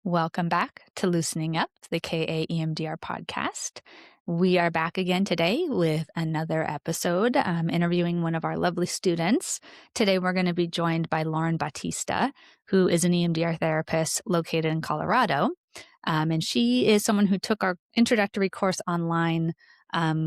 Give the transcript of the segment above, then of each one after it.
Welcome back to Loosening Up, the KA-EMDR Podcast. We are back again today with another episode, interviewing one of our lovely students. Today, we're going to be joined by Lauren Battista, who is an EMDR therapist located in Colorado. And she is someone who took our introductory course online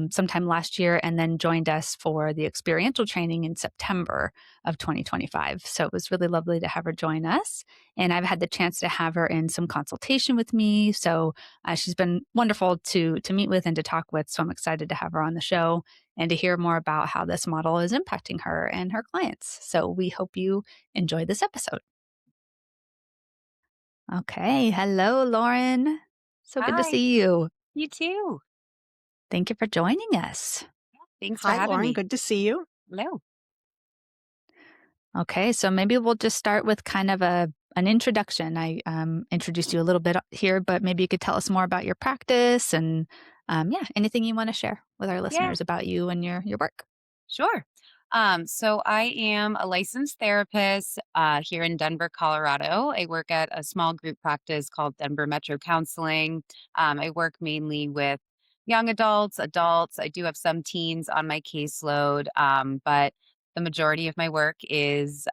sometime last year and then joined us for the experiential training in September of 2025. So it was really lovely to have her join us. And I've had the chance to have her in some consultation with me. So she's been wonderful to meet with and to talk with. So I'm excited to have her on the show and to hear more about how this model is impacting her and her clients. So we hope you enjoy this episode. Okay. Hello, Lauren. So good to Hi, see you. you too. Thank you for joining us. Thanks for Hi, having Lauren. me. Good to see you. Hello. Okay, so maybe we'll just start with kind of an introduction. I introduced you a little bit here, but maybe you could tell us more about your practice and anything you want to share with our Yeah, listeners about you and your work. sure. So I am a licensed therapist here in Denver, Colorado. I work at a small group practice called Denver Metro Counseling. I work mainly with young adults, adults. I do have some teens on my caseload, but the majority of my work is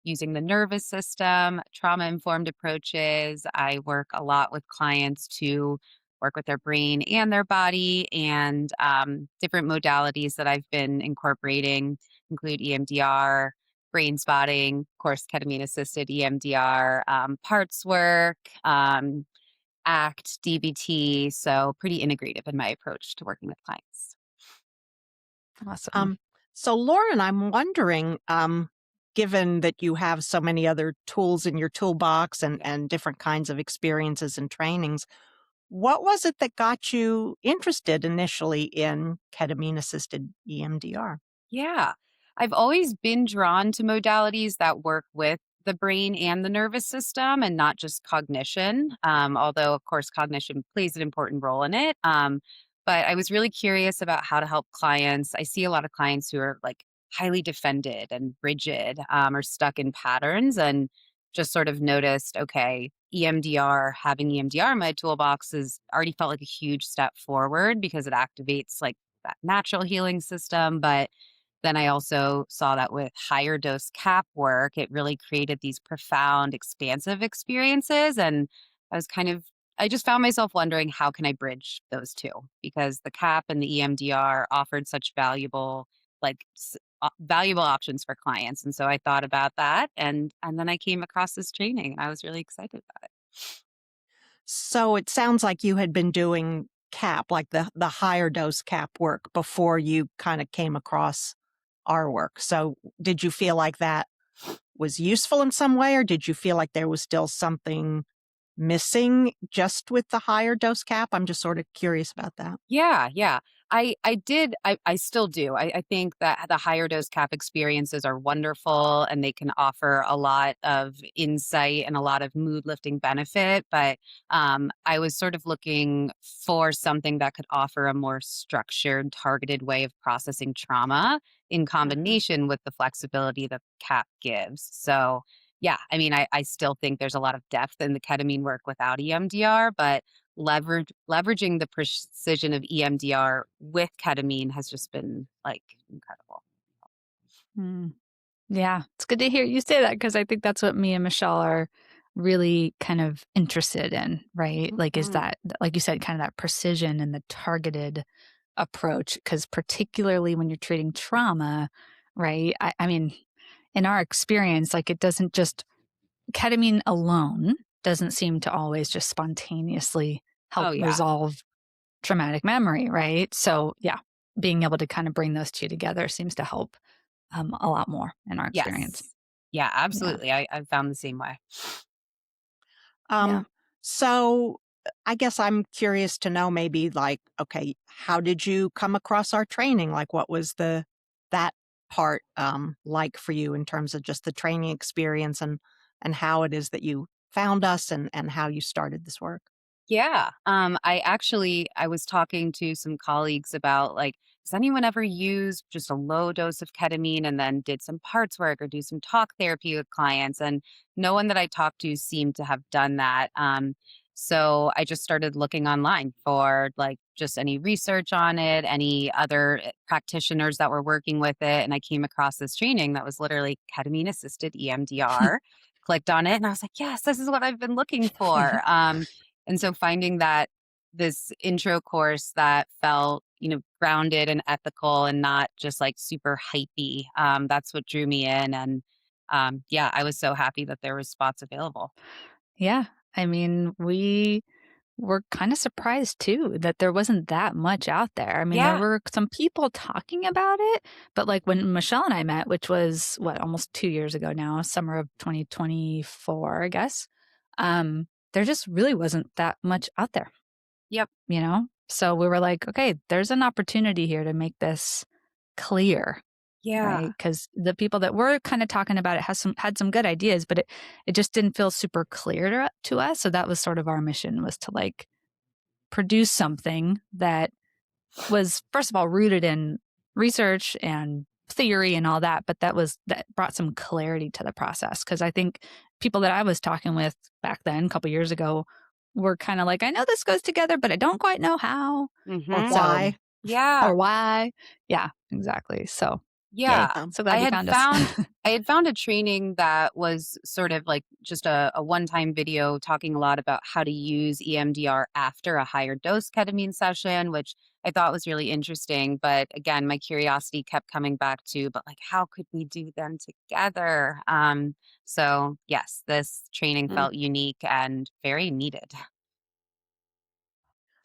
using the nervous system, trauma-informed approaches. I work a lot with clients to work with their brain and their body, and different modalities that I've been incorporating include EMDR, brain spotting, of course, ketamine assisted EMDR, parts work, ACT, DBT. So pretty integrative in my approach to working with clients. Awesome. So, Lauren, I'm wondering, given that you have so many other tools in your toolbox and different kinds of experiences and trainings, what was it that got you interested initially in ketamine assisted EMDR? Yeah. I've always been drawn to modalities that work with the brain and the nervous system and not just cognition, although, of course, cognition plays an important role in it. But I was really curious about how to help clients. I see a lot of clients who are like highly defended and rigid, or stuck in patterns, and just sort of noticed, okay, EMDR, having EMDR in my toolbox has already felt like a huge step forward because it activates like that natural healing system. But then I also saw that with higher dose cap work, it really created these profound, expansive experiences. And I just found myself wondering, how can I bridge those two? Because the cap and the EMDR offered such valuable options for clients. And so I thought about that. And then I came across this training and I was really excited about it. So it sounds like you had been doing CAP, like the higher dose CAP work before you kind of came across our work. So did you feel like that was useful in some way, or did you feel like there was still something missing just with the higher dose CAP? I'm just sort of curious about that. Yeah. I still do. I think that the higher dose cap experiences are wonderful and they can offer a lot of insight and a lot of mood lifting benefit. But I was sort of looking for something that could offer a more structured, targeted way of processing trauma in combination with the flexibility that cap gives. So yeah, I mean, I still think there's a lot of depth in the ketamine work without EMDR, but leveraging the precision of EMDR with ketamine has just been like incredible. Mm. Yeah, it's good to hear you say that because I think that's what me and Michelle are really kind of interested in, right? Like, is that, like you said, kind of that precision and the targeted approach? Because particularly when you're treating trauma, right? I mean, in our experience, like ketamine alone doesn't seem to always just spontaneously help Oh yeah. resolve traumatic memory, right? So yeah, being able to kind of bring those two together seems to help a lot more in our experience. Yes. Yeah, Yeah. absolutely. I've found the same way. Yeah. So I guess I'm curious to know maybe like, okay, how did you come across our training? Like what was that part like for you in terms of just the training experience and how it is that you found us and how you started this work? Yeah. I was talking to some colleagues about like does anyone ever use just a low dose of ketamine and then did some parts work or do some talk therapy with clients? And no one that I talked to seemed to have done that. So I just started looking online for like just any research on it, any other practitioners that were working with it. And I came across this training that was literally ketamine assisted EMDR. Clicked on it and I was like, yes, this is what I've been looking for. And so finding that this intro course that felt, grounded and ethical and not just like super hypey, that's what drew me in. And yeah, I was so happy that there was spots available. Yeah. I mean, we were kind of surprised too that there wasn't that much out there. I mean, there Yeah. were some people talking about it, but like when Michelle and I met, which was almost 2 years ago now, summer of 2024, I guess, there just really wasn't that much out there, Yep. So we were like, okay, there's an opportunity here to make this clear. Yeah. Right, because the people that were kind of talking about it had some good ideas, but it just didn't feel super clear to us. So that was sort of our mission, was to like produce something that was, first of all, rooted in research and theory and all that, but that brought some clarity to the process. Because I think people that I was talking with back then, a couple years ago, were kind of like, I know this goes together, but I don't quite know how Or Mhm. why. Yeah. or why. Yeah, exactly. So yay. Yeah. So glad you found us. I had found a training that was sort of like just a one-time video talking a lot about how to use EMDR after a higher dose ketamine session, which I thought was really interesting. But again, my curiosity kept coming back to, but like, how could we do them together? So yes, this training Mm. felt unique and very needed.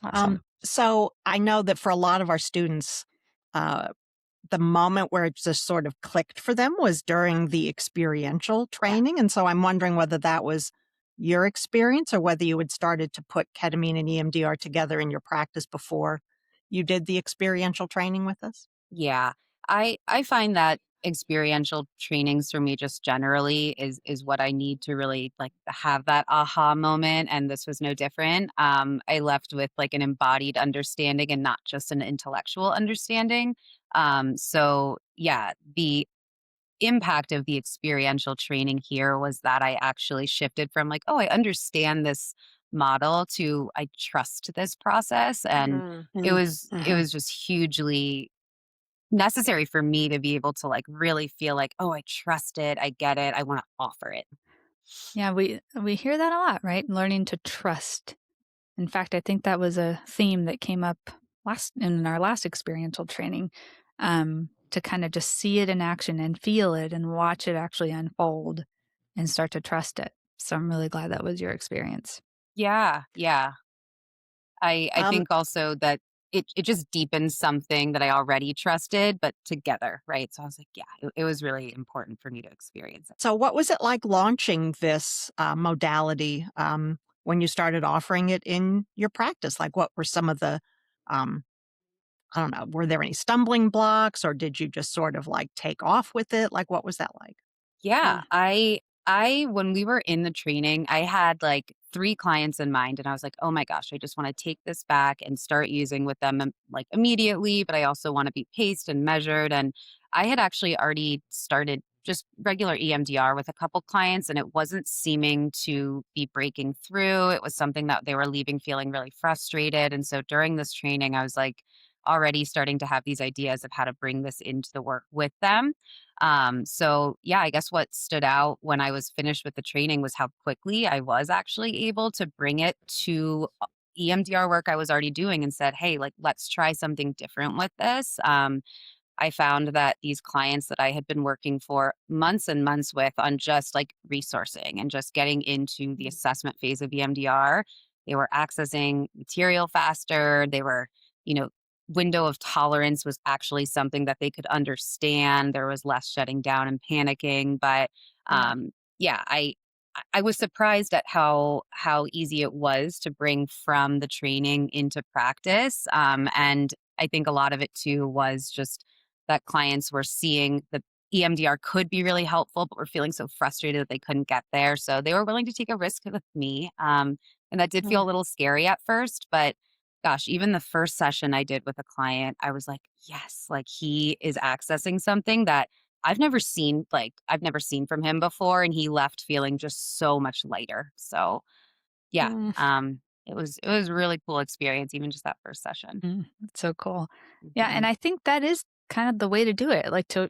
Awesome. So I know that for a lot of our students, uh, the moment where it just sort of clicked for them was during the experiential training. And so I'm wondering whether that was your experience or whether you had started to put ketamine and EMDR together in your practice before you did the experiential training with us. Yeah. I find that experiential trainings for me just generally is what I need to really like have that aha moment, and this was no different. I left with like an embodied understanding and not just an intellectual understanding. So yeah, the impact of the experiential training here was that I actually shifted from like, oh, I understand this model to I trust this process, and it Mm. was it was just hugely necessary for me to be able to like really feel like, oh, I trust it, I get it, I want to offer it. Yeah, we hear that a lot, right? Learning to trust. In fact, I think that was a theme that came up in our last experiential training, to kind of just see it in action and feel it and watch it actually unfold and start to trust it. So I'm really glad that was your experience. Yeah, yeah. I Um, think also that it just deepens something that I already trusted, but together, right? So I was like, yeah, it was really important for me to experience it. so what was it like launching this modality when you started offering it in your practice? Like what were some of the um, I don't know, were there any stumbling blocks or did you just sort of like take off with it? Like, what was that like? Yeah, Mm. I when we were in the training, I had like 3 clients in mind and I was like, "Oh my gosh, I just want to take this back and start using with them like immediately, but I also want to be paced and measured." And I had actually already started just regular EMDR with a couple clients and it wasn't seeming to be breaking through. It was something that they were leaving feeling really frustrated. And so during this training, I was like already starting to have these ideas of how to bring this into the work with them. So yeah, I guess what stood out when I was finished with the training was how quickly I was actually able to bring it to EMDR work I was already doing and said, hey, like, let's try something different with this. I found that these clients that I had been working for months and months with on just like resourcing and just getting into the assessment phase of EMDR, they were accessing material faster. They were, you know, window of tolerance was actually something that they could understand. There was less shutting down and panicking. But Mm. yeah, I was surprised at how easy it was to bring from the training into practice. And I think a lot of it too was just that clients were seeing that EMDR could be really helpful, but were feeling so frustrated that they couldn't get there. So they were willing to take a risk with me. And that did feel Mm. a little scary at first, but gosh, even the first session I did with a client, I was like, yes, like he is accessing something that I've never seen from him before. And he left feeling just so much lighter. So yeah, Mm, it was a really cool experience, even just that first session. That's so cool. Yeah, Mhm. and I think that is kind of the way to do it, like, to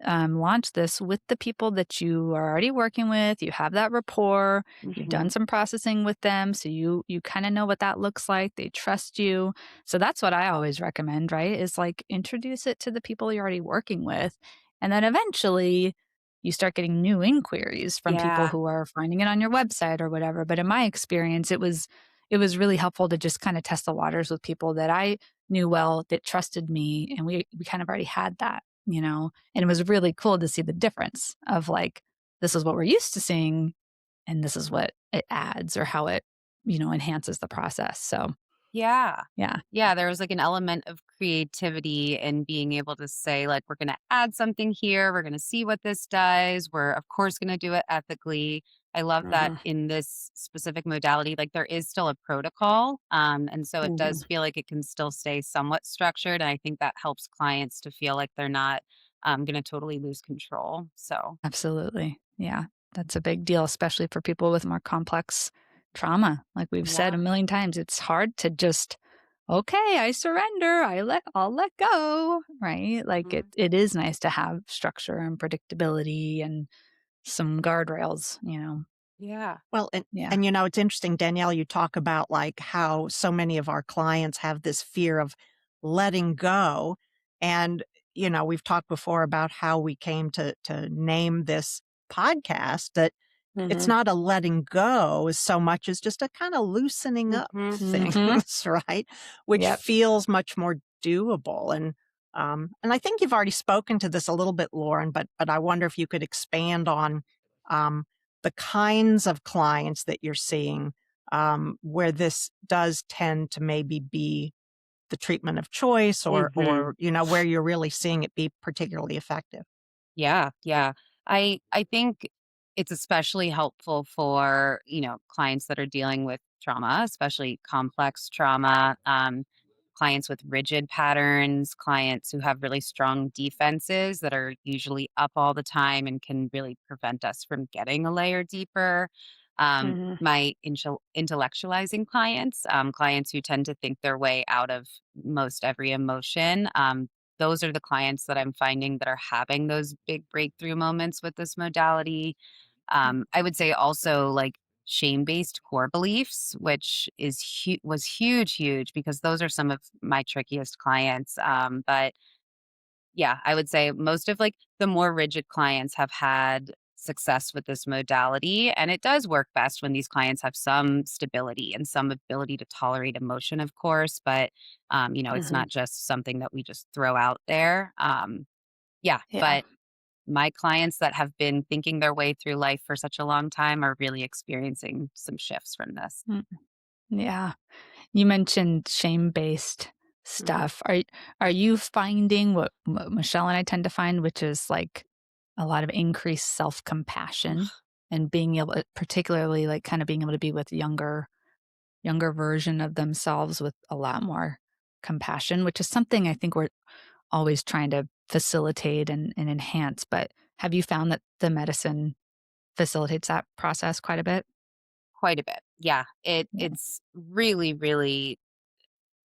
launch this with the people that you are already working with. You have that rapport. You've done Mhm. some processing with them, so you kind of know what that looks like. They trust you. So that's what I always recommend, right? Is like introduce it to the people you're already working with, and then eventually you start getting new inquiries from people Yeah. who are finding it on your website or whatever. But in my experience, it was really helpful to just kind of test the waters with people that I knew well, that trusted me, and we kind of already had that, you know? And it was really cool to see the difference of like, this is what we're used to seeing, and this is what it adds or how it, enhances the process. So, Yeah. yeah. Yeah, there was like an element of creativity and being able to say, like, we're going to add something here. We're going to see what this does. We're, of course, going to do it ethically. I love that mhm, in this specific modality, like, there is still a protocol. And so it mhm. does feel like it can still stay somewhat structured. And I think that helps clients to feel like they're not going to totally lose control. So, Absolutely. Yeah. That's a big deal, especially for people with more complex trauma. Like we've said a yeah. million times, it's hard to just, okay, I surrender. I'll let go. Right. Like it, Mhm. it is nice to have structure and predictability and some guardrails. Well, and Yeah. and it's interesting, Danielle, you talk about like how so many of our clients have this fear of letting go. And, we've talked before about how we came to name this podcast that it's Mhm. not a letting go as so much as just a kind of loosening up Mhm. things, Hmm. right? Which Yep. feels much more doable. And I think you've already spoken to this a little bit, Lauren, but I wonder if you could expand on um, the kinds of clients that you're seeing where this does tend to maybe be the treatment of choice or Mhm. where you're really seeing it be particularly effective. Yeah, yeah. I think it's especially helpful for, clients that are dealing with trauma, especially complex trauma, clients with rigid patterns, clients who have really strong defenses that are usually up all the time and can really prevent us from getting a layer deeper. Mhm. My intellectualizing clients, clients who tend to think their way out of most every emotion. Those are the clients that I'm finding that are having those big breakthrough moments with this modality. I would say also like shame-based core beliefs, which was huge because those are some of my trickiest clients. But yeah, I would say most of like the more rigid clients have had success with this modality. And it does work best when these clients have some stability and some ability to tolerate emotion, of course. But, it's Mhm. not just something that we just throw out there. Yeah. Yeah. But my clients that have been thinking their way through life for such a long time are really experiencing some shifts from this. Mm, yeah. You mentioned shame-based Mhm. stuff. Are you finding what Michelle and I tend to find, which is like a lot of increased self-compassion and being able, particularly like kind of being able to be with younger version of themselves with a lot more compassion, which is something I think we're always trying to facilitate and enhance. But have you found that the medicine facilitates that process quite a bit? Quite a bit. Yeah. Yeah. It's really, really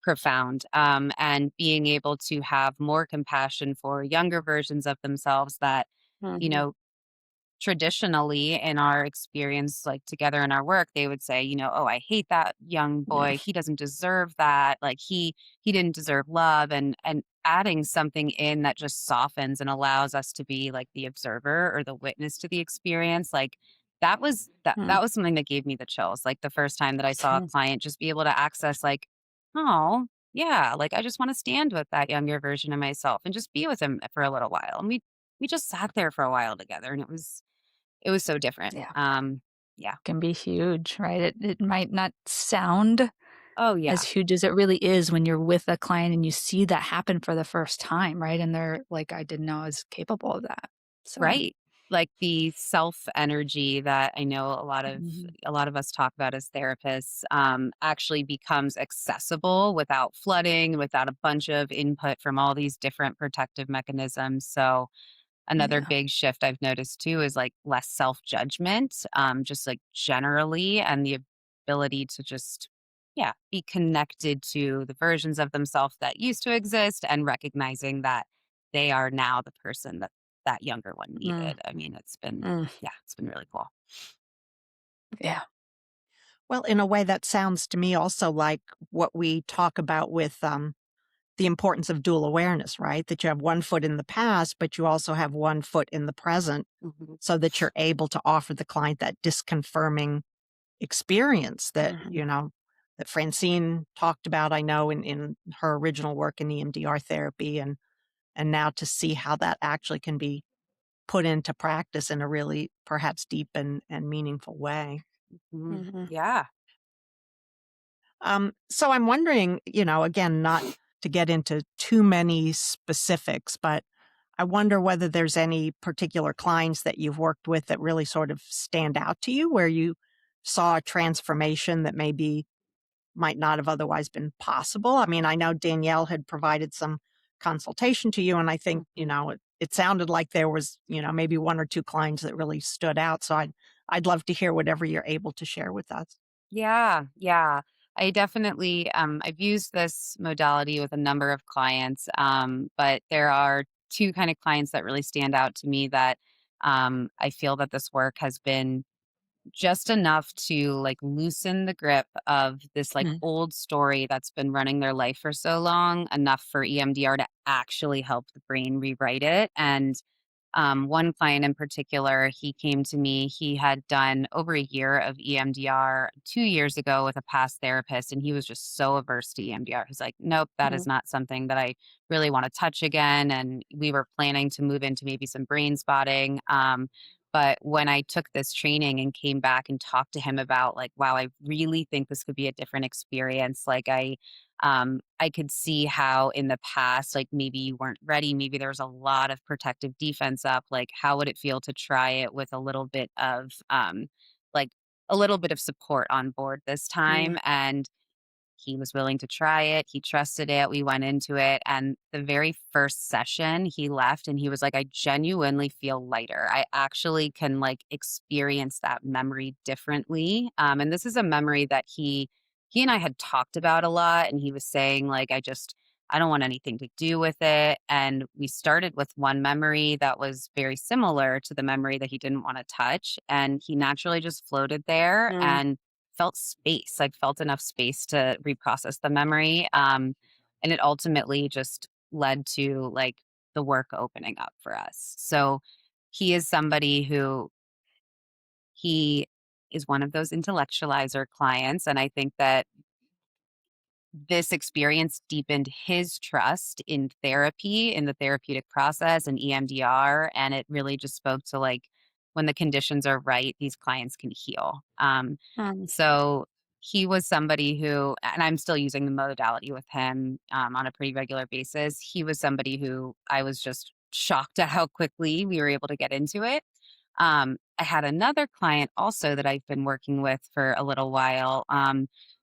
profound, and being able to have more compassion for younger versions of themselves that, you Mhm. know, traditionally in our experience, like together in our work, they would say, oh, I hate that young Yeah. boy. He doesn't deserve that. Like he didn't deserve love. And adding something in that just softens and allows us to be like the observer or the witness to the experience. Like that Mhm. was something that gave me the chills. Like the first time that I saw a Mhm. client just be able to access like, oh, yeah, like I just want to stand with that younger version of myself and just be with him for a little while. And we just sat there for a while together and it was so different. Yeah. Yeah. Can be huge, right? It might not sound Oh, as yeah. huge as it really is when you're with a client and you see that happen for the first time, right? And they're like, I didn't know I was capable of that. So Right. like the self energy that I know Mhm. a lot of us talk about as therapists, actually becomes accessible without flooding, without a bunch of input from all these different protective mechanisms. So another Yeah. big shift I've noticed too is like less self judgment, just like generally, and the ability to just, yeah, be connected to the versions of themselves that used to exist and recognizing that they are now the person that that younger one Mm, needed. I mean, it's been, mm, yeah, it's been really cool. yeah. Well, in a way, that sounds to me also like what we talk about with the importance of dual awareness, right? That you have one foot in the past, but you also have one foot in the present Mhm. so that you're able to offer the client that disconfirming experience that, Mhm. that Francine talked about, I know, in her original work in EMDR therapy, and now to see how that actually can be put into practice in a really perhaps deep and meaningful way. Mhm. Mhm. Yeah. So I'm wondering, again, not to get into too many specifics, but I wonder whether there's any particular clients that you've worked with that really sort of stand out to you, where you saw a transformation that maybe might not have otherwise been possible. I mean, I know Danielle had provided some consultation to you, and I think, Mhm. it sounded like there was, maybe one or two clients that really stood out. So I'd love to hear whatever you're able to share with us. Yeah, yeah. I definitely I've used this modality with a number of clients, but there are two kind of clients that really stand out to me that I feel that this work has been just enough to like loosen the grip of this like Mm, old story that's been running their life for so long, enough for EMDR to actually help the brain rewrite it. And one client in particular, he came to me. He had done over a year of EMDR 2 years ago with a past therapist, and he was just so averse to EMDR. He's like, nope, that is Mm, not something that I really want to touch again. And we were planning to move into maybe some brain spotting. But when I took this training and came back and talked to him about, like, wow, I really think this could be a different experience. I could see how in the past, like maybe you weren't ready, maybe there was a lot of protective defense up. Like, how would it feel to try it with like a little bit of support on board this mm, time? And he was willing to try it. He trusted it. We went into it. And the very first session, he left and he was like, I genuinely feel lighter. I actually can like experience that memory differently. And this is a memory that he and I had talked about a lot. And he was saying, like, I don't want anything to do with it. And we started with one memory that was very similar to the memory that he didn't want to touch. And he naturally just floated there. mm, And felt space, like felt enough space to reprocess the memory. And it ultimately just led to like the work opening up for us. So he is somebody who he is one of those intellectualizer clients. And I think that this experience deepened his trust in therapy, in the therapeutic process and EMDR. And it really just spoke to like when the conditions are right, these clients can heal. mm, So he was somebody who, and I'm still using the modality with him on a pretty regular basis. He was somebody who I was just shocked at how quickly we were able to get into it. I had another client also that I've been working with for a little while.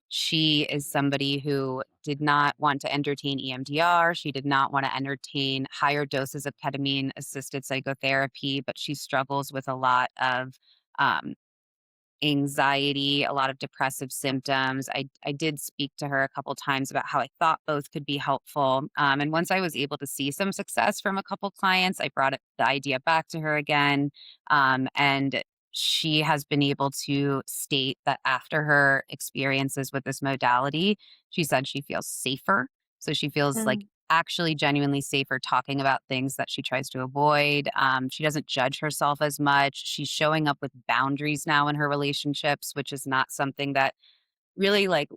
She is somebody who did not want to entertain EMDR. She did not want to entertain higher doses of ketamine assisted psychotherapy, but she struggles with a lot of um, anxiety, a lot of depressive symptoms. I did speak to her a couple times about how I thought both could be helpful. And once I was able to see some success from a couple clients, I brought the idea back to her again. And she has been able to state that after her experiences with this modality, she said she feels safer. So she feels like mm, actually genuinely safer talking about things that she tries to avoid. She doesn't judge herself as much. She's showing up with boundaries now in her relationships, which is not something that really like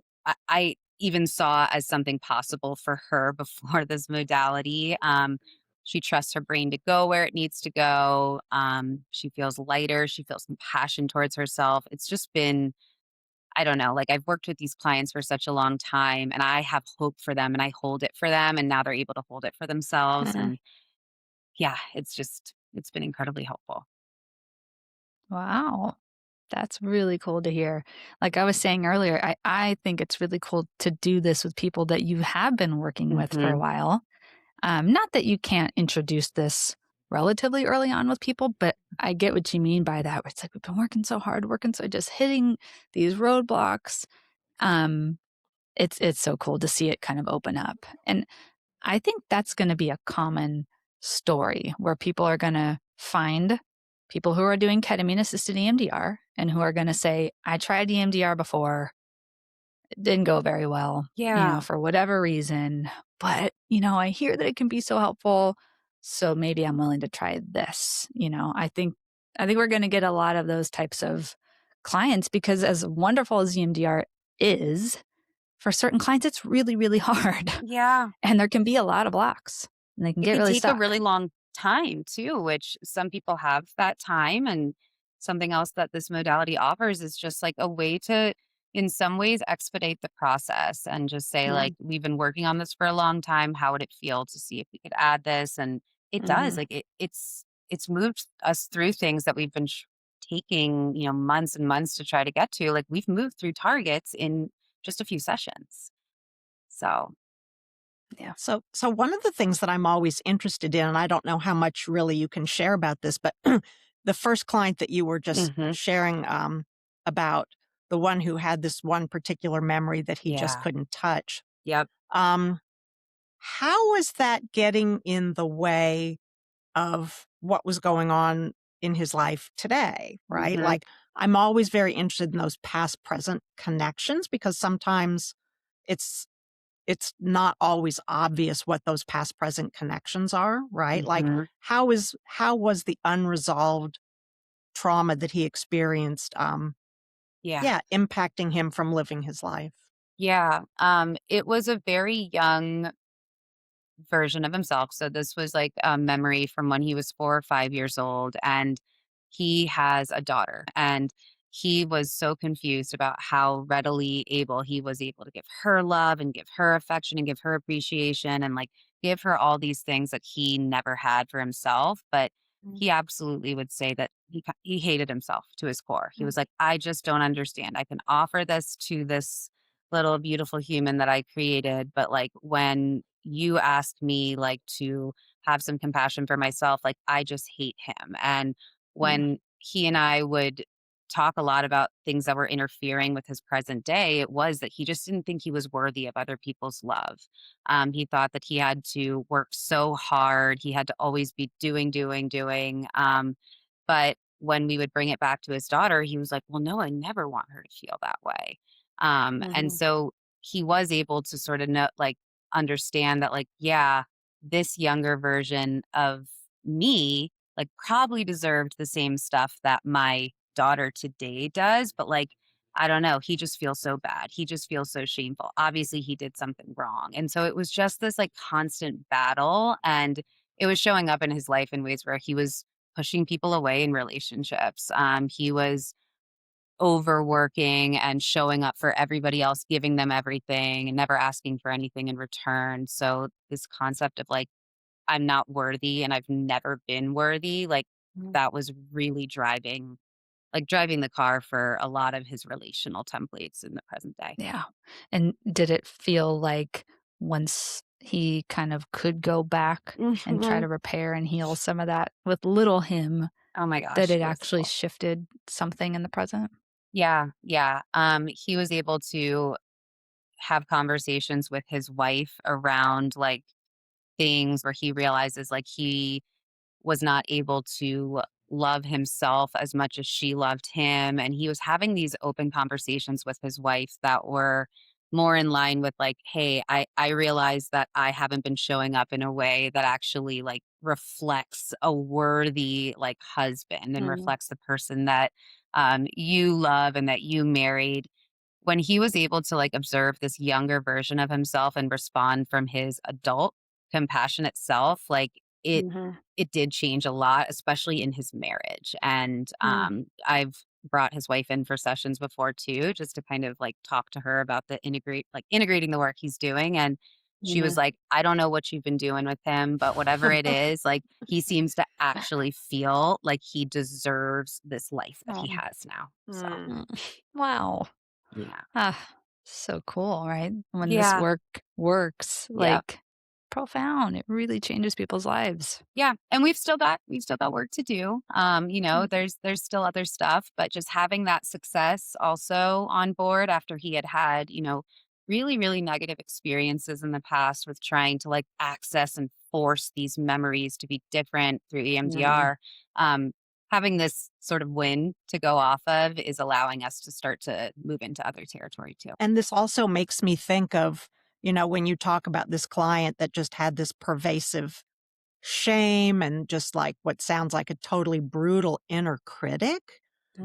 I even saw as something possible for her before this modality. She trusts her brain to go where it needs to go. She feels lighter. She feels compassion towards herself. It's just been, I don't know, like I've worked with these clients for such a long time and I have hope for them and I hold it for them and now they're able to hold it for themselves. mm. And yeah, it's been incredibly helpful. Wow. That's really cool to hear. Like I was saying earlier, I think it's really cool to do this with people that you have been working with for a Mhm. while. Not that you can't introduce this relatively early on with people, but I get what you mean by that. Where it's like we've been working so hard, working so just hitting these roadblocks. Um, it's so cool to see it kind of open up. And I think that's going to be a common story where people are going to find people who are doing ketamine assisted EMDR and who are going to say, I tried EMDR before. It didn't go very well, Yeah. for whatever reason. But, I hear that it can be so helpful. So maybe I'm willing to try this. I think we're going to get a lot of those types of clients because as wonderful as EMDR is, for certain clients, it's really, really hard. Yeah. And there can be a lot of blocks and they can It get could really take a stuck. really long time too, which some people have that time. And something else that this modality offers is just like a way to, in some ways, expedite the process and just say, Mm, like, we've been working on this for a long time. How would it feel to see if we could add this? And it does. mhm. Like it's moved us through things that we've been taking, months and months to try to get to. Like we've moved through targets in just a few sessions. So Yeah. So one of the things that I'm always interested in, and I don't know how much really you can share about this, but the first client that you were just mhm. sharing about, the one who had this one particular memory that he just Yeah. couldn't touch. Yep. Um, how was that getting in the way of what was going on in his life today, right? Mhm. Like, I'm always very interested in those past present connections because sometimes it's not always obvious what those past present connections are, right? Like, Mhm. how was the unresolved trauma that he experienced Yeah. yeah, impacting him from living his life? Yeah. It was a very young version of himself. So this was like a memory from when he was 4 or 5 years old, and he has a daughter. And he was so confused about how readily able he was able to give her love and give her affection and give her appreciation and like give her all these things that he never had for himself. But Mm, he absolutely would say that he hated himself to his core. He was like, I just don't understand. I can offer this to this little beautiful human that I created. But like when you ask me like to have some compassion for myself, like I just hate him. And mm, when he and I would talk a lot about things that were interfering with his present day, it was that he just didn't think he was worthy of other people's love. He thought that he had to work so hard. He had to always be doing, doing, doing. But when we would bring it back to his daughter, he was like, well, no, I never want her to feel that way. And mhm, so he was able to sort of know, like, understand that, like, yeah, this younger version of me, like, probably deserved the same stuff that my daughter today does. But, like, I don't know. He just feels so bad. He just feels so shameful. Obviously, he did something wrong. And so it was just this like constant battle. And it was showing up in his life in ways where he was pushing people away in relationships. He was overworking and showing up for everybody else, giving them everything and never asking for anything in return. So this concept of like, I'm not worthy and I've never been worthy, like mm. that was really driving the car for a lot of his relational templates in the present day. Yeah. And did it feel like once he kind of could go back and try Mhm. to repair and heal some of that with little him, Oh my that gosh, it it was actually cool. shifted something in the present? Yeah, yeah. He was able to have conversations with his wife around like things where he realizes like he was not able to love himself as much as she loved him. And he was having these open conversations with his wife that were more in line with like, hey, I realize that I haven't been showing up in a way that actually like reflects a worthy like husband and Mhm, reflects the person that you love and that you married. When he was able to like observe this younger version of himself and respond from his adult compassionate self, like it mhm, it did change a lot, especially in his marriage. And mm, I've brought his wife in for sessions before too, just to kind of like talk to her about the integrating the work he's doing. And She was like, I don't know what you've been doing with him, but whatever it is, like he seems to actually feel like he deserves this life that he Oh. has now. So, Mm. Wow. yeah. Ah, so cool, right? When this Yeah. work works, Yeah. like profound. It really changes people's lives. Yeah, and we've still got work to do. There's still other stuff, but just having that success also on board after he had, really, really negative experiences in the past with trying to like access and force these memories to be different through Mhm. EMDR. Um, Having this sort of win to go off of is allowing us to start to move into other territory too. And this also makes me think of, when you talk about this client that just had this pervasive shame and just like what sounds like a totally brutal inner critic,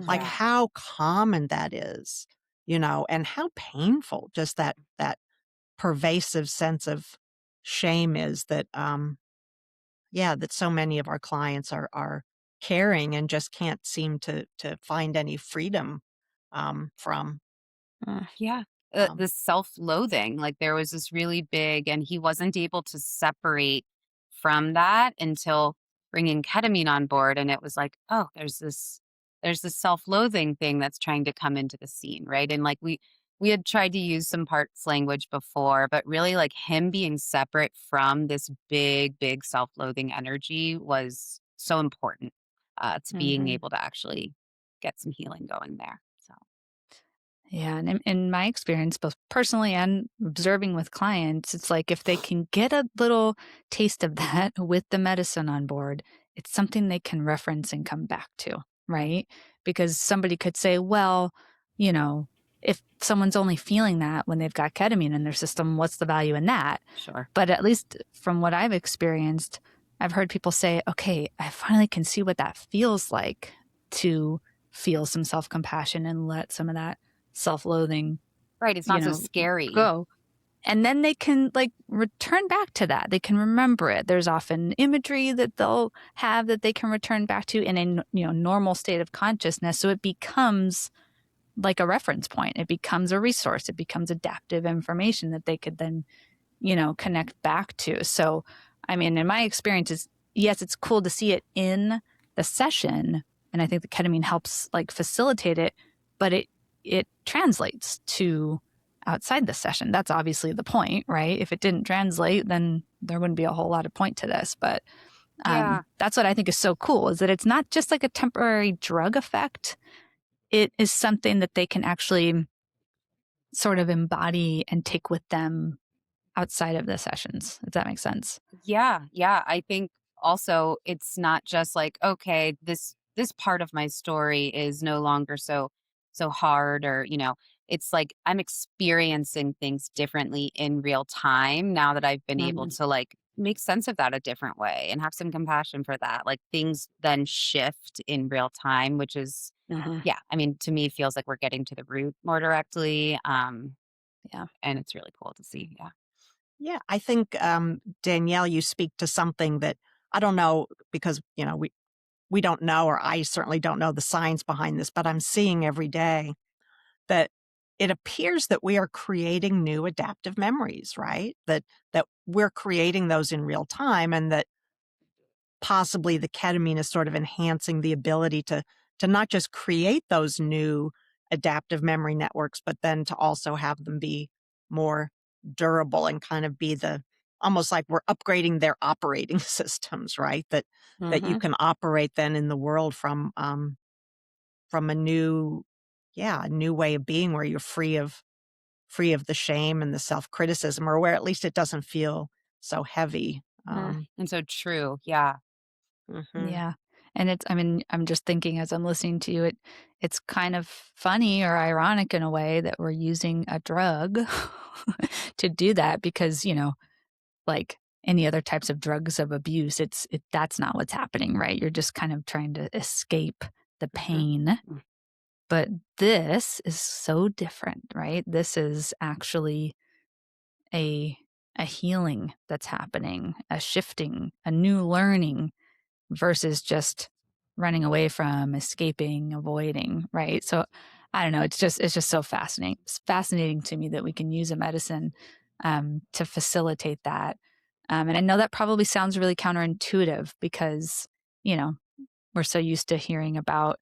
like Yeah. how common that is, and how painful just that pervasive sense of shame is that that so many of our clients are carrying and just can't seem to find any freedom from. Uh, Yeah. Um, The self-loathing, like there was this really big, and he wasn't able to separate from that until bringing ketamine on board. And it was like, oh, there's this self-loathing thing that's trying to come into the scene. Right. And like we had tried to use some parts language before, but really like him being separate from this big, big self-loathing energy was so important to being mhm. able to actually get some healing going there. So Yeah, and in my experience, both personally and observing with clients, it's like if they can get a little taste of that with the medicine on board, it's something they can reference and come back to, right? Because somebody could say, well, you know, if someone's only feeling that when they've got ketamine in their system, what's the value in that? sure. But at least from what I've experienced, I've heard people say, okay, I finally can see what that feels like to feel some self compassion and let some of that self loathing, Right, it's you not so know, scary. go. And then they can like return back to that. They can remember it. There's often imagery that they'll have that they can return back to in a normal state of consciousness. So it becomes like a reference point. It becomes a resource. It becomes adaptive information that they could then connect back to. So, I mean, in my experience, yes, it's cool to see it in the session, and I think the ketamine helps like facilitate it, but it translates to outside the session. That's obviously the point, right? If it didn't translate, then there wouldn't be a whole lot of point to this. But Yeah. that's what I think is so cool is that it's not just like a temporary drug effect. It is something that they can actually sort of embody and take with them outside of the sessions, if that makes sense. Yeah, yeah. I think also it's not just like, okay, this part of my story is no longer so hard or, it's like I'm experiencing things differently in real time now that I've been able Mhm. to like make sense of that a different way and have some compassion for that. Like things then shift in real time, which is Mhm. yeah, I mean, to me feels like we're getting to the root more directly. Yeah. And it's really cool to see. Yeah. Yeah, I think Danielle, you speak to something that I don't know because we don't know, or I certainly don't know the science behind this, but I'm seeing every day that it appears that we are creating new adaptive memories, right? That we're creating those in real time, and that possibly the ketamine is sort of enhancing the ability to not just create those new adaptive memory networks, but then to also have them be more durable and kind of be the almost like we're upgrading their operating systems, right? That you Mhm. can operate then in the world from a new, yeah, a new way of being where you're free of the shame and the self-criticism, or where at least it doesn't feel so heavy. And so true. Yeah. Mhm. Yeah. And I mean, I'm just thinking as I'm listening to you, it's kind of funny or ironic in a way that we're using a drug to do that because, like any other types of drugs of abuse, that's not what's happening, right? You're just kind of trying to escape the Mhm. pain. But this is so different, right? This is actually a a healing that's happening, a shifting, a new learning versus just running away from, escaping, avoiding, right? So I don't know, it's just so fascinating. It's fascinating to me that we can use a medicine to facilitate that. And I know that probably sounds really counterintuitive because, we're so used to hearing about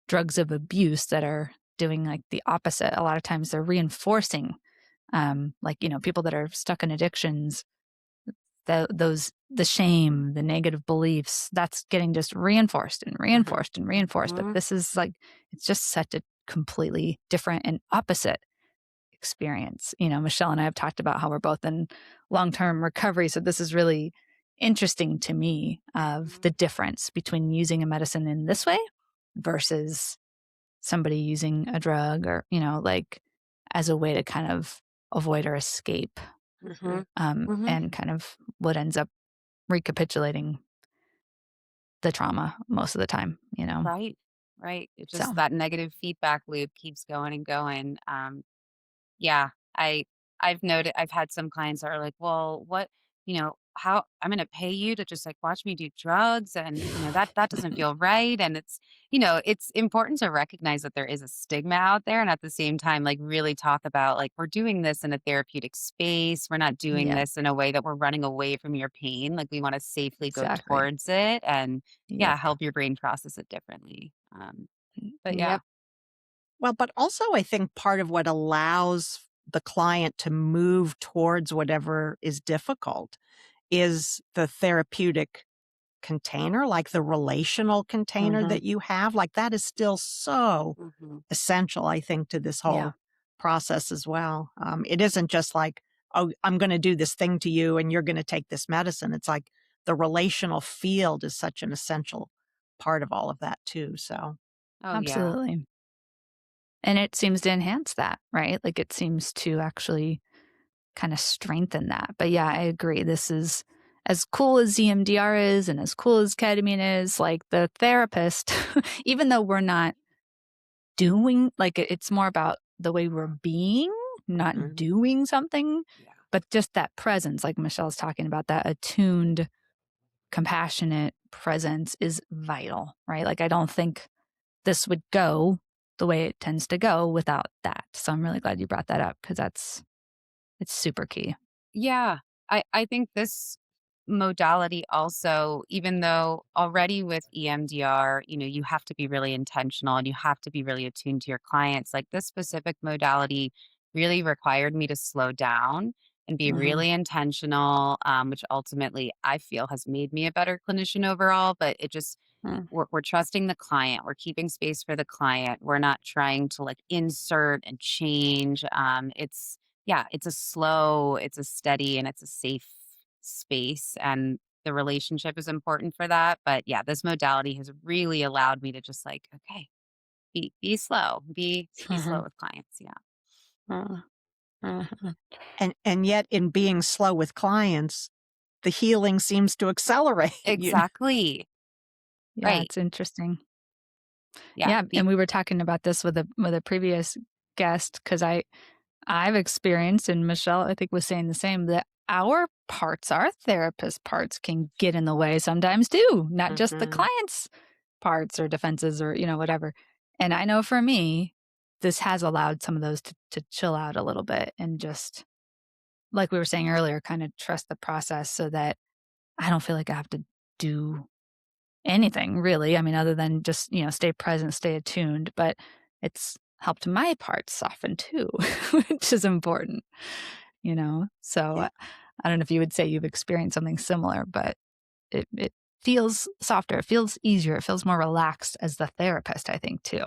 drugs of abuse that are doing like the opposite. A lot of times they're reinforcing, people that are stuck in addictions, the shame, the negative beliefs, that's getting just reinforced and reinforced and reinforced. But this is it's just such a completely different and opposite experience. Michelle and I have talked about how we're both in long-term recovery. So this is really interesting to me of the difference between using a medicine in this way versus somebody using a drug or, as a way to kind of avoid or escape, and kind of what ends up recapitulating the trauma most of the time, Right. It's just that negative feedback loop keeps going and going. Yeah, I've noted I've had some clients that are like, "Well, how I'm gonna pay you to just like watch me do drugs and that doesn't feel right." And it's important to recognize that there is a stigma out there and at the same time like really talk about like we're doing this in a therapeutic space. We're not doing Yeah, this in a way that we're running away from your pain. Like we want to safely go exactly. towards it and Yep. help your brain process it differently. But yeah. Yep. Well, but also I think part of what allows the client to move towards whatever is difficult is the therapeutic container, like the relational container that you have. Like that is still so essential, I think, to this Yeah. whole process as well. It isn't just like, oh, I'm going to do this thing to you and you're going to take this medicine. It's like the relational field is such an essential part of all of that too. So, Oh yeah. Absolutely. And it seems to enhance that, right? Like it seems to actually kind of strengthen that. But yeah, I agree. This is as cool as EMDR is and as cool as ketamine is, like the therapist, even though we're not doing, it's more about the way we're being, not doing something, Yeah. but just that presence, like Michelle's talking about, that attuned, compassionate presence is vital, right? Like I don't think this would go the way it tends to go without that. So I'm really glad you brought that up because it's super key. Yeah, I think this modality also, even though already with EMDR, you have to be really intentional and you have to be really attuned to your clients. Like this specific modality really required me to slow down and be really intentional, which ultimately I feel has made me a better clinician overall. But it just we're trusting the client. We're keeping space for the client. We're not trying to like insert and change. It's a slow, it's a steady, and it's a safe space. And the relationship is important for that. But yeah, this modality has really allowed me to just like, okay, be slow, be slow with clients. Yeah. and yet in being slow with clients, the healing seems to accelerate, Exactly. Yeah, Right. it's interesting. Yeah. Yeah, and we were talking about this with a previous guest because I've experienced, and Michelle I think was saying the same, that our therapist parts can get in the way sometimes too, not just the client's parts or defenses or whatever. And I know for me, this has allowed some of those to chill out a little bit and just like we were saying earlier, kind of trust the process so that I don't feel like I have to do anything really. I mean, other than just, stay present, stay attuned, but it's helped my parts soften too, which is important, So Yeah. I don't know if you would say you've experienced something similar, but it feels softer, it feels easier, it feels more relaxed as the therapist, I think too.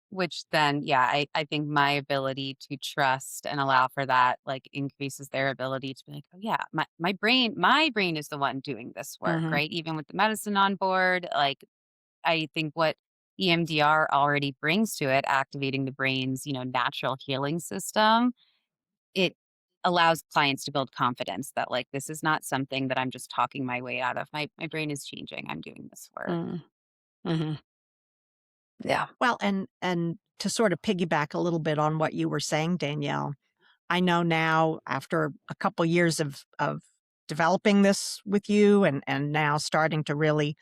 Which then, yeah, I think my ability to trust and allow for that like increases their ability to be like, oh yeah, my brain is the one doing this work, Mhm. right? Even with the medicine on board, like I think what EMDR already brings to it, activating the brain's, natural healing system, it allows clients to build confidence that like this is not something that I'm just talking my way out of. My brain is changing. I'm doing this work. Mm. Mhm. Yeah. Well, and to sort of piggyback a little bit on what you were saying, Danielle, I know now after a couple years of developing this with you and now starting to really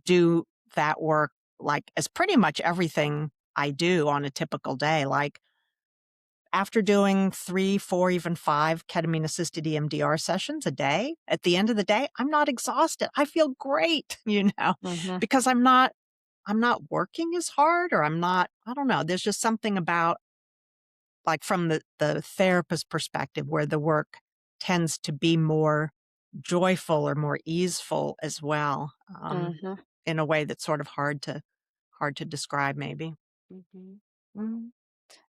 do that work like as pretty much everything I do on a typical day. Like after doing 3, 4, even 5 ketamine assisted EMDR sessions a day, at the end of the day, I'm not exhausted. I feel great, Mhm. because I'm not working as hard, or I don't know. There's just something about, like, from the therapist perspective, where the work tends to be more joyful or more easeful as well, Mhm. in a way that's sort of hard to describe maybe. Mhm. Mm.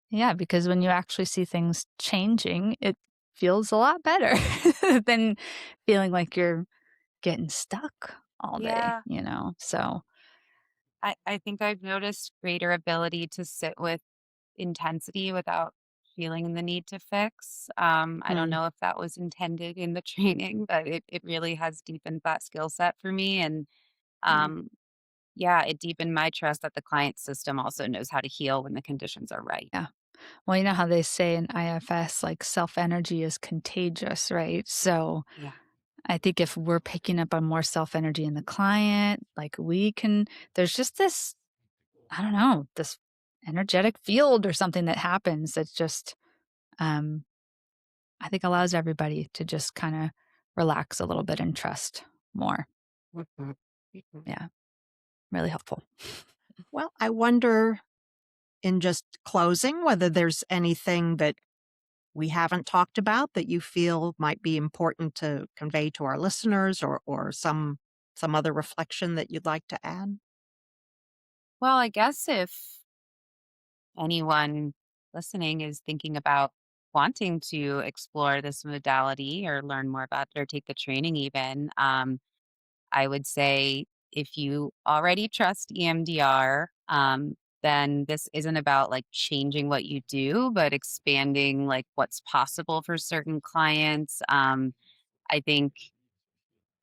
Yeah, because when you actually see things changing, it feels a lot better than feeling like you're getting stuck all day, Yeah. So, I think I've noticed greater ability to sit with intensity without feeling the need to fix. I don't Hmm. know if that was intended in the training, but it really has deepened that skill set for me. And Mm. um, yeah, it deepened my trust that the client system also knows how to heal when the conditions are right. yeah. Well, you know how they say in IFS, like self energy is contagious, right? So Yeah. I think if we're picking up on more self energy in the client, like there's just this, I don't know, this energetic field or something that happens that's just, um, I think allows everybody to just kind of relax a little bit and trust more. Mhm. Mhm. Yeah, really helpful. Well, I wonder, in just closing, whether there's anything that we haven't talked about that you feel might be important to convey to our listeners, or some other reflection that you'd like to add? Well, I guess if anyone listening is thinking about wanting to explore this modality or learn more about it or take the training even, I would say if you already trust EMDR, then this isn't about like changing what you do, but expanding like what's possible for certain clients. I think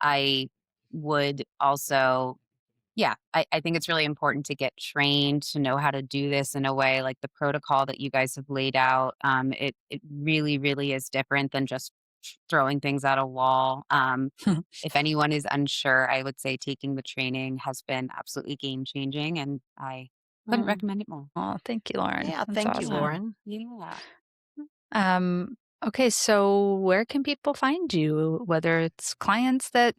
I would also, yeah, I think it's really important to get trained to know how to do this in a way like the protocol that you guys have laid out. It really, really is different than just throwing things at a wall. If anyone is unsure, I would say taking the training has been absolutely game changing, and I couldn't Mm. recommend it more. Oh, thank you, Lauren. Yeah, That's thank you, Yeah. awesome. Lauren. Yeah. Um, okay, so where can people find you? Whether it's clients that,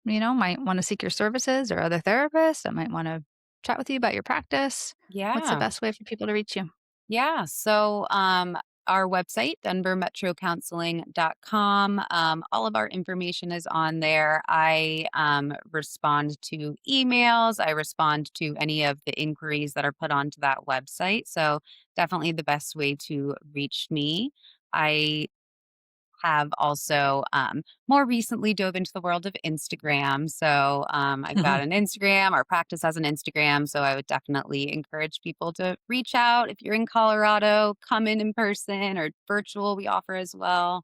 might want to seek your services or other therapists that might want to chat with you about your practice. What's the Yeah. best way for people to reach you? Yeah. So, our website, denvermetrocounseling.com, all of our information is on there. I respond to emails, I respond to any of the inquiries that are put onto that website. So, definitely the best way to reach me. I have also more recently dove into the world of Instagram. So I've got an Instagram. Our practice has an Instagram. So I would definitely encourage people to reach out. If you're in Colorado, come in person or virtual, we offer as well.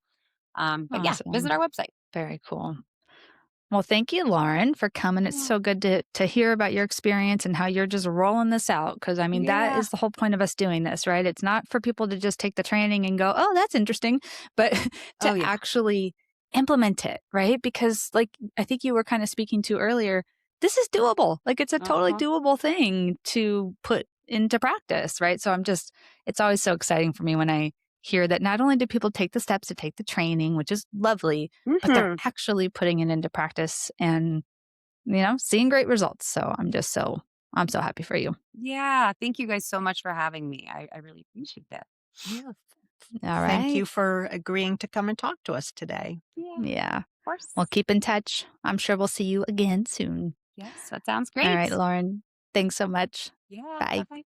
But yeah, visit Awesome. our website. Very cool. Well, thank you, Lauren, for coming. It's Yeah. so good to hear about your experience and how you're just rolling this out. Because I mean, that Yeah. is the whole point of us doing this, right? It's not for people to just take the training and go, "Oh, that's interesting," but to Oh, yeah. actually implement it, right? Because, like I think you were kind of speaking to earlier, this is doable. Like it's a totally Uh-huh. doable thing to put into practice, right? So it's always so exciting for me when I hear that not only do people take the steps to take the training, which is lovely, but they're Hmm. actually putting it into practice and, seeing great results. So I'm so happy for you. Yeah. Thank you guys so much for having me. I really appreciate that. Yeah. All Thank right. you for agreeing to come and talk to us today. Yeah. Of Yeah. Well, course. keep in touch. I'm sure we'll see you again soon. Yes. That sounds All right, great. Lauren. Thanks so much. Yeah. Bye Bye. bye.